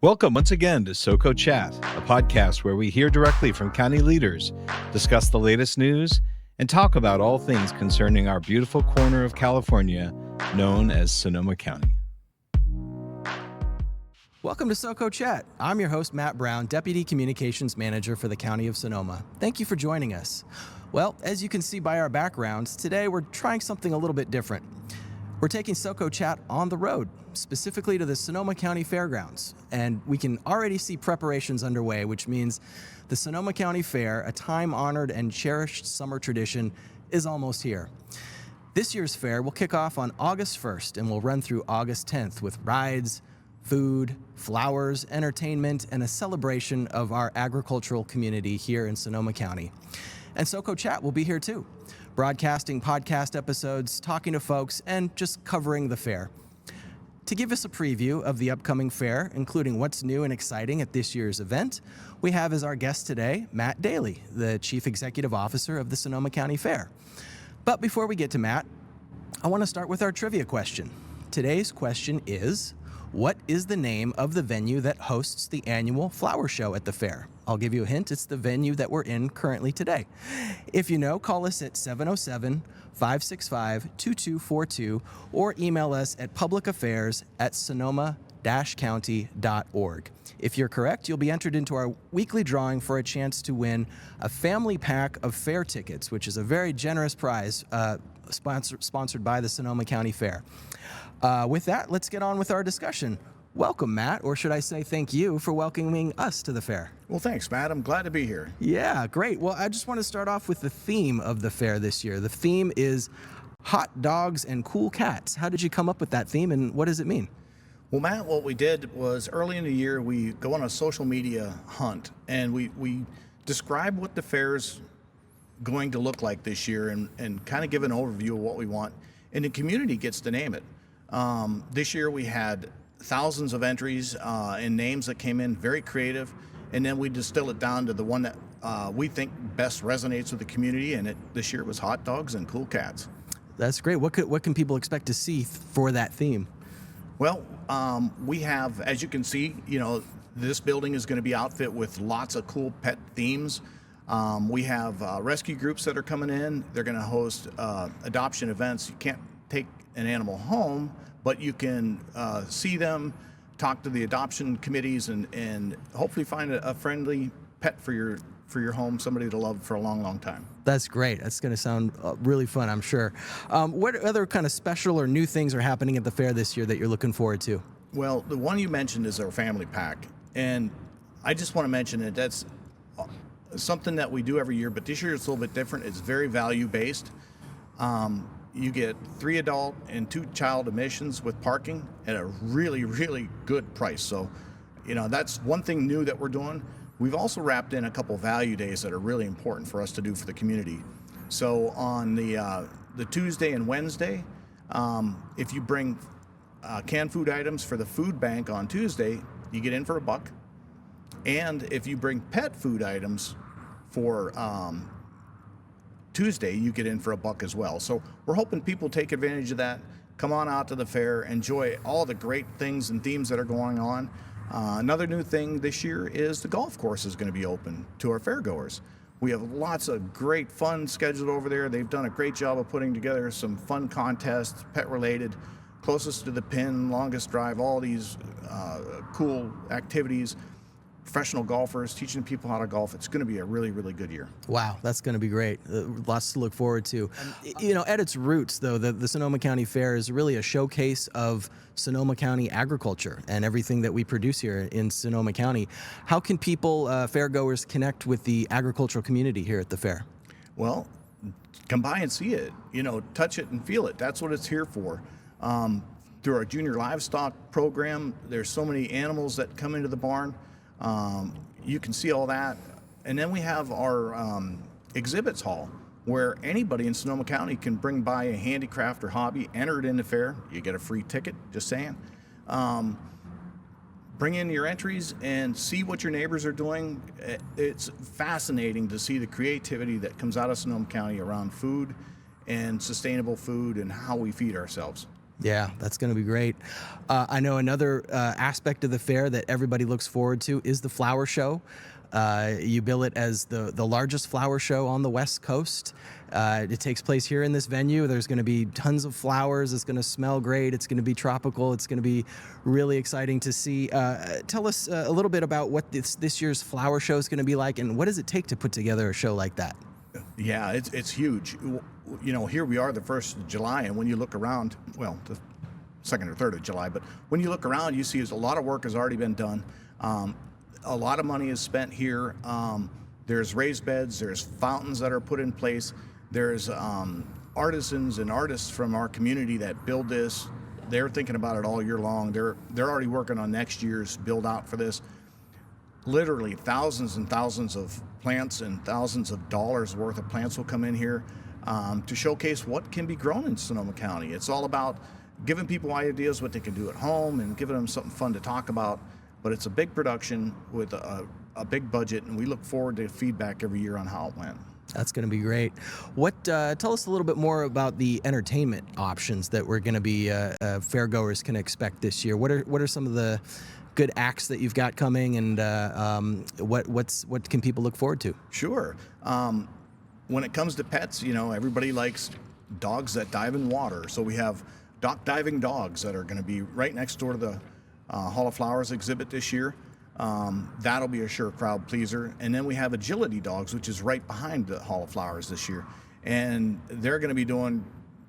Welcome once again to SoCo Chat, a podcast where we hear directly from county leaders, discuss the latest news, and talk about all things concerning our beautiful corner of California known as Sonoma County. Welcome to SoCo Chat. I'm your host, Matt Brown, Deputy Communications Manager for the County of Sonoma. Thank you for joining us. Well, as you can see by our backgrounds, today we're trying something a little bit different. We're taking SoCo Chat on the road, specifically to the Sonoma County Fairgrounds, and we can already see preparations underway, which means the Sonoma County Fair, a time-honored and cherished summer tradition, is almost here. This year's fair will kick off on August 1st and will run through August 10th with rides, food, flowers, entertainment, and a celebration of our agricultural community here in Sonoma County. And SoCo Chat will be here too, broadcasting podcast episodes, talking to folks, and just covering the fair. To give us a preview of the upcoming fair, including what's new and exciting at this year's event, we have as our guest today, Matt Daly, the Chief Executive Officer of the Sonoma County Fair. But before we get to Matt, I want to start with our trivia question. Today's question is, what is the name of the venue that hosts the annual flower show at the fair? I'll give you a hint. It's the venue that we're in currently today. If you know, call us at 707-565-2242 or email us at publicaffairs@sonoma-county.org. If you're correct, you'll be entered into our weekly drawing for a chance to win a family pack of fair tickets, which is a very generous prize sponsored by the Sonoma County Fair. With that, let's get on with our discussion. Welcome, Matt, or should I say thank you for welcoming us to the fair. Well, thanks, Matt. I'm glad to be here. Yeah, great. Well, I just want to start off with the theme of the fair this year. The theme is hot dogs and cool cats. How did you come up with that theme, and what does it mean? Well, Matt, what we did was early in the year, we go on a social media hunt, and we describe what the fair's going to look like this year and kind of give an overview of what we want, and the community gets to name it. This year we had thousands of entries and names that came in, very creative, and then we distill it down to the one that we think best resonates with the community, and this year was hot dogs and cool cats. That's great. What can people expect to see for that theme? Well, we have, as you can see, this building is going to be outfit with lots of cool pet themes. We have rescue groups that are coming in. They're going to host adoption events. You can't take an animal home, but you can see them, talk to the adoption committees, and hopefully find a friendly pet for your home, somebody to love for a long, long time. That's great. That's going to sound really fun, I'm sure. What other kind of special or new things are happening at the fair this year that you're looking forward to? Well, the one you mentioned is our family pack, and I just want to mention that that's something that we do every year, but this year it's a little bit different. It's very value-based. You get 3 adult and 2 child admissions with parking at a really, really good price. So, that's one thing new that we're doing. We've also wrapped in a couple value days that are really important for us to do for the community. So on the Tuesday and Wednesday, if you bring canned food items for the food bank on Tuesday, you get in for $1. And if you bring pet food items for Tuesday, you get in for $1 as well. So we're hoping people take advantage of that. Come on out to the fair, enjoy all the great things and themes that are going on. Another new thing this year is the golf course is going to be open to our fairgoers. We have lots of great fun scheduled over there. They've done a great job of putting together some fun contests, pet-related, closest to the pin, longest drive, all these cool activities. Professional golfers, teaching people how to golf. It's going to be a really, really good year. Wow, that's going to be great. Lots to look forward to. At its roots, though, the Sonoma County Fair is really a showcase of Sonoma County agriculture and everything that we produce here in Sonoma County. How can people, fairgoers, connect with the agricultural community here at the fair? Well, come by and see it. Touch it and feel it. That's what it's here for. Through our junior livestock program, there's so many animals that come into the barn. You can see all that. And then we have our exhibits hall where anybody in Sonoma County can bring by a handicraft or hobby, enter it in the fair. You get a free ticket, just saying. Bring in your entries and see what your neighbors are doing. It's fascinating to see the creativity that comes out of Sonoma County around food and sustainable food and how we feed ourselves. Yeah, that's going to be great. I know another aspect of the fair that everybody looks forward to is the flower show. You bill it as the largest flower show on the West Coast. It takes place here in this venue. There's going to be tons of flowers. It's going to smell great. It's going to be tropical. It's going to be really exciting to see. Tell us a little bit about what this year's flower show is going to be like, and what does it take to put together a show like that? Yeah, it's huge. You know, here we are the 1st of July, and when you look around, well, the 2nd or 3rd of July, but when you look around, you see a lot of work has already been done. A lot of money is spent here. There's raised beds, there's fountains that are put in place. There's artisans and artists from our community that build this. They're thinking about it all year long. They're already working on next year's build out for this. Literally thousands and thousands of plants and thousands of dollars worth of plants will come in here to showcase what can be grown in Sonoma County. It's all about giving people ideas what they can do at home and giving them something fun to talk about. But it's a big production with a big budget, and we look forward to feedback every year on how it went. That's going to be great. Tell us a little bit more about the entertainment options that we're going to be fairgoers can expect this year. What are some of the good acts that you've got coming, and what can people look forward to? Sure. When it comes to pets, you know, everybody likes dogs that dive in water. So we have dock diving dogs that are going to be right next door to the Hall of Flowers exhibit this year. That'll be a sure crowd pleaser. And then we have agility dogs, which is right behind the Hall of Flowers this year. And they're going to be doing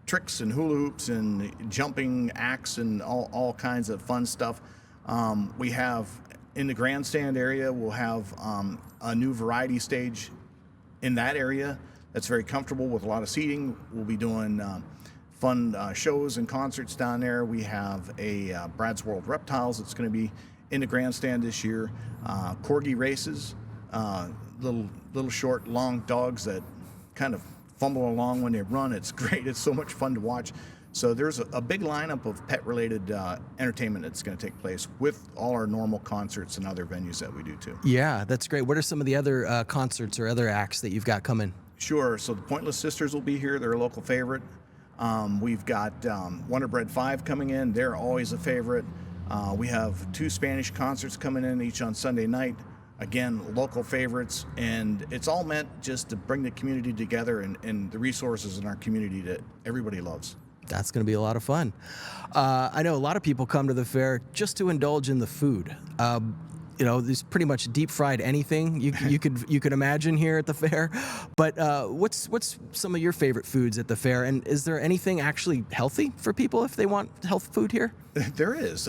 tricks and hula hoops and jumping acts and all kinds of fun stuff. We have in the grandstand area, we'll have a new variety stage in that area that's very comfortable with a lot of seating. We'll be doing fun shows and concerts down there. We have a Brad's World Reptiles that's going to be in the grandstand this year. Corgi races, little short, long dogs that kind of fumble along when they run. It's great. It's so much fun to watch. So there's a big lineup of pet-related entertainment that's going to take place with all our normal concerts and other venues that we do too. Yeah, that's great. What are some of the other concerts or other acts that you've got coming? Sure. So the Pointless Sisters will be here. They're a local favorite. We've got Wonder Bread 5 coming in. They're always a favorite. We have 2 Spanish concerts coming in, each on Sunday night. Again, local favorites, and it's all meant just to bring the community together and the resources in our community that everybody loves. That's going to be a lot of fun. I know a lot of people come to the fair just to indulge in the food. You know, there's pretty much deep fried anything you could imagine here at the fair. But what's some of your favorite foods at the fair? And is there anything actually healthy for people if they want health food here? There is.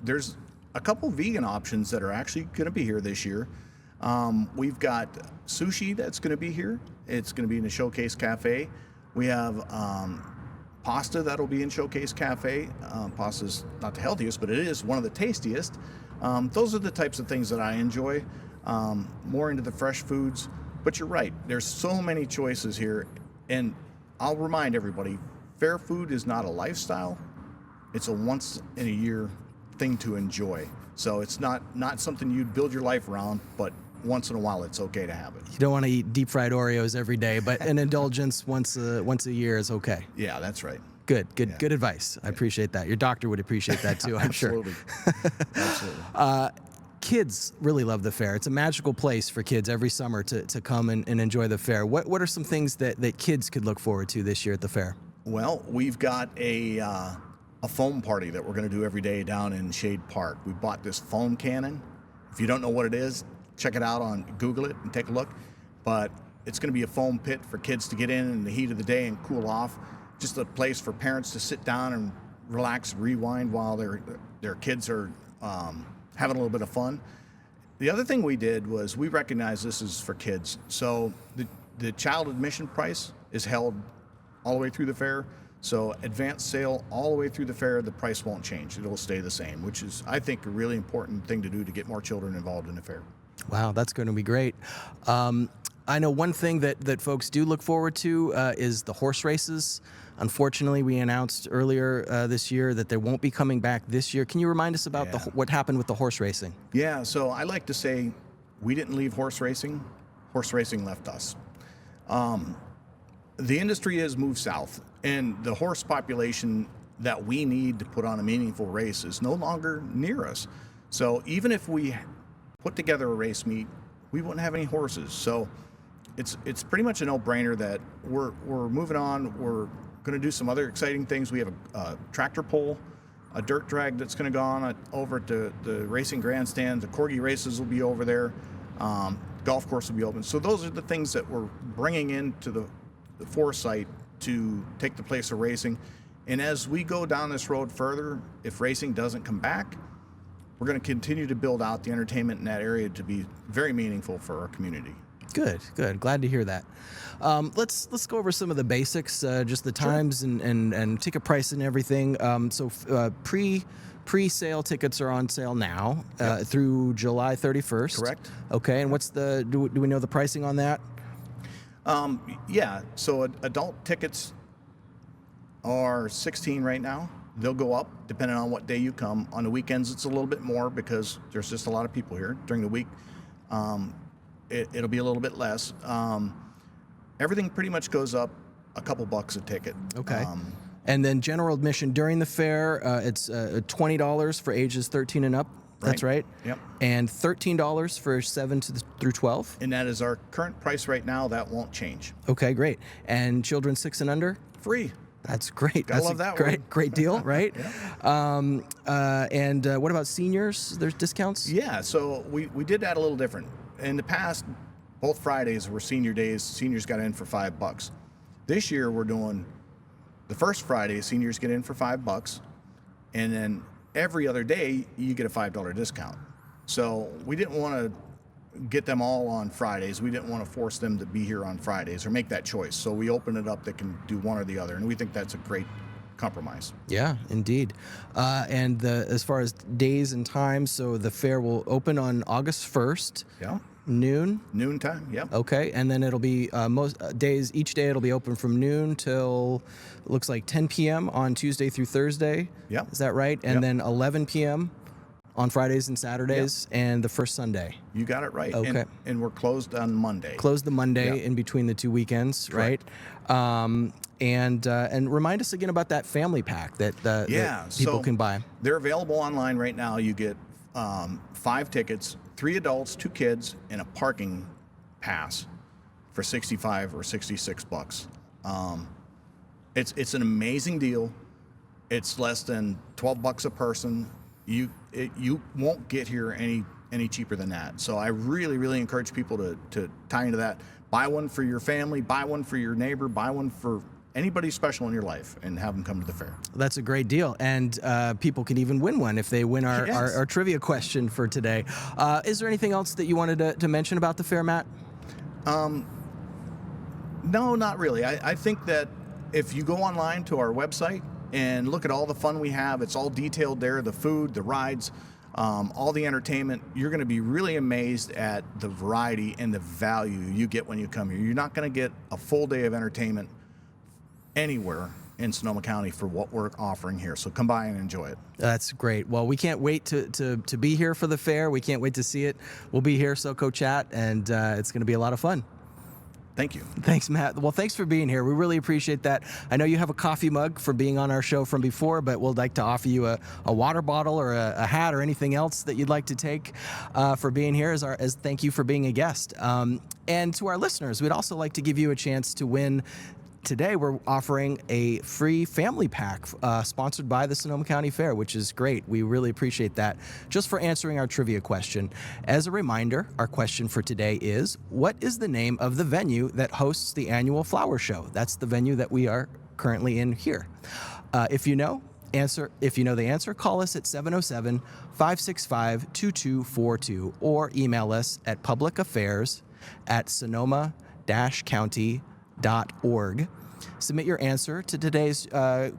There's a couple vegan options that are actually going to be here this year. We've got sushi that's going to be here. It's going to be in the Showcase Cafe. We have pasta that'll be in Showcase Cafe. Pasta's not the healthiest, but it is one of the tastiest. Those are the types of things that I enjoy, more into the fresh foods. But you're right, there's so many choices here. And I'll remind everybody, fair food is not a lifestyle. It's a once in a year thing to enjoy. So it's not something you'd build your life around, but once in a while it's okay to have it. You don't want to eat deep fried Oreos every day, but an indulgence once a year is okay. Yeah, that's right. Good advice. I appreciate that. Your doctor would appreciate that too, I'm sure. Absolutely. Kids really love the fair. It's a magical place for kids every summer to come and enjoy the fair. What are some things that kids could look forward to this year at the fair? Well, we've got a foam party that we're going to do every day down in Shade Park. We bought this foam cannon. If you don't know what it is, check it out on Google it and take a look. But it's going to be a foam pit for kids to get in the heat of the day and cool off. Just a place for parents to sit down and relax, rewind while their kids are having a little bit of fun. The other thing we did was we recognized this is for kids. So the child admission price is held all the way through the fair. So advanced sale all the way through the fair, the price won't change. It'll stay the same, which is, I think, a really important thing to do to get more children involved in the fair. Wow, that's going to be great. I know one thing that folks do look forward to is the horse races. Unfortunately, we announced earlier this year that they won't be coming back this year. Can you remind us about what happened with the horse racing? Yeah, so I like to say we didn't leave horse racing left us. The industry has moved south, and the horse population that we need to put on a meaningful race is no longer near us. So even if we put together a race meet, we wouldn't have any horses. So it's pretty much a no-brainer that we're moving on. We're going to do some other exciting things. We have a tractor pull, a dirt drag that's going to go on over at the racing grandstand. The corgi races will be over there. Golf course will be open. So those are the things that we're bringing into the foresight to take the place of racing. And as we go down this road further, if racing doesn't come back, we're going to continue to build out the entertainment in that area to be very meaningful for our community. Good. Glad to hear that. Let's go over some of the basics, just the times and ticket price and everything. Pre-sale tickets are on sale now through July 31st. Correct. Okay, and what's do we know the pricing on that? Yeah, so adult tickets are $16 right now. They'll go up depending on what day you come. On the weekends, it's a little bit more because there's just a lot of people here. During the week, it'll be a little bit less. Everything pretty much goes up a couple bucks a ticket. Okay. And then general admission during the fair, it's $20 for ages 13 and up. That's right. Yep. And $13 for 7 through 12. And that is our current price right now. That won't change. Okay, great. And children 6 and under? Free. That's great. I love that. Great deal, right? Yeah. And what about seniors? There's discounts? Yeah. So we did that a little different. In the past, both Fridays were senior days. Seniors got in for $5. This year, we're doing the first Friday. Seniors get in for $5, and then every other day you get a $5 discount. So we didn't want to get them all on Fridays. We didn't want to force them to be here on Fridays or make that choice. So we open it up. They can do one or the other, and we think that's a great compromise. Yeah, indeed. And as far as days and times, so the fair will open on August 1st. Yeah. Noon time. Yep. Okay, and then it'll be most days. Each day it'll be open from noon till it looks like 10 p.m. on Tuesday through Thursday. Yep. Is that right? And Yep. then 11 p.m. on Fridays and Saturdays, and the first Sunday. You got it right. Okay. And we're closed on Monday. Closed the Monday Yep. in between the 2 weekends, Correct. right? And remind us again about that family pack that people can buy. They're available online right now. You get 5 tickets, 3 adults, 2 kids, and a parking pass for $65 or $66. It's an amazing deal. It's less than $12 a person. You won't get here any cheaper than that. So I really encourage people to tie into that. Buy one for your family, buy one for your neighbor, buy one for anybody special in your life, and have them come to the fair. That's a great deal, and people can even win one if they win our trivia question for today. Is there anything else that you wanted to mention about the fair, Matt? No, not really. I think that if you go online to our website and look at all the fun we have, it's all detailed there, the food, the rides, all the entertainment. You're going to be really amazed at the variety and the value you get when you come here. You're not going to get a full day of entertainment anywhere in Sonoma County for what we're offering here. So come by and enjoy it. That's great. Well, we can't wait to be here for the fair. We can't wait to see it. We'll be here, SoCo Chat, and it's going to be a lot of fun. Thank you. Thanks, Matt. Well, thanks for being here. We really appreciate that. I know you have a coffee mug for being on our show from before, but we'd like to offer you a water bottle or a hat or anything else that you'd like to take for being here as thank you for being a guest. And to our listeners, we'd also like to give you a chance to win. Today, we're offering a free family pack sponsored by the Sonoma County Fair, which is great. We really appreciate that. Just for answering our trivia question. As a reminder, our question for today is, what is the name of the venue that hosts the annual flower show? That's the venue that we are currently in here. If you know the answer, call us at 707-565-2242 or email us at publicaffairs@sonoma-county.org. Submit your answer to today's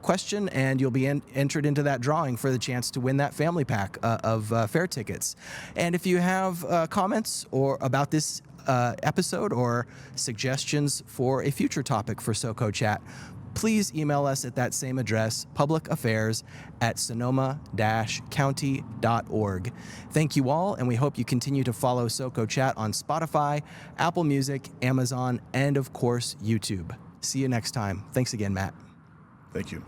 question, and you'll be entered into that drawing for the chance to win that family pack of fair tickets. And if you have comments or about this episode or suggestions for a future topic for SoCo Chat, please email us at that same address, publicaffairs@sonoma-county.org. Thank you all, and we hope you continue to follow SoCo Chat on Spotify, Apple Music, Amazon, and of course, YouTube. See you next time. Thanks again, Matt. Thank you.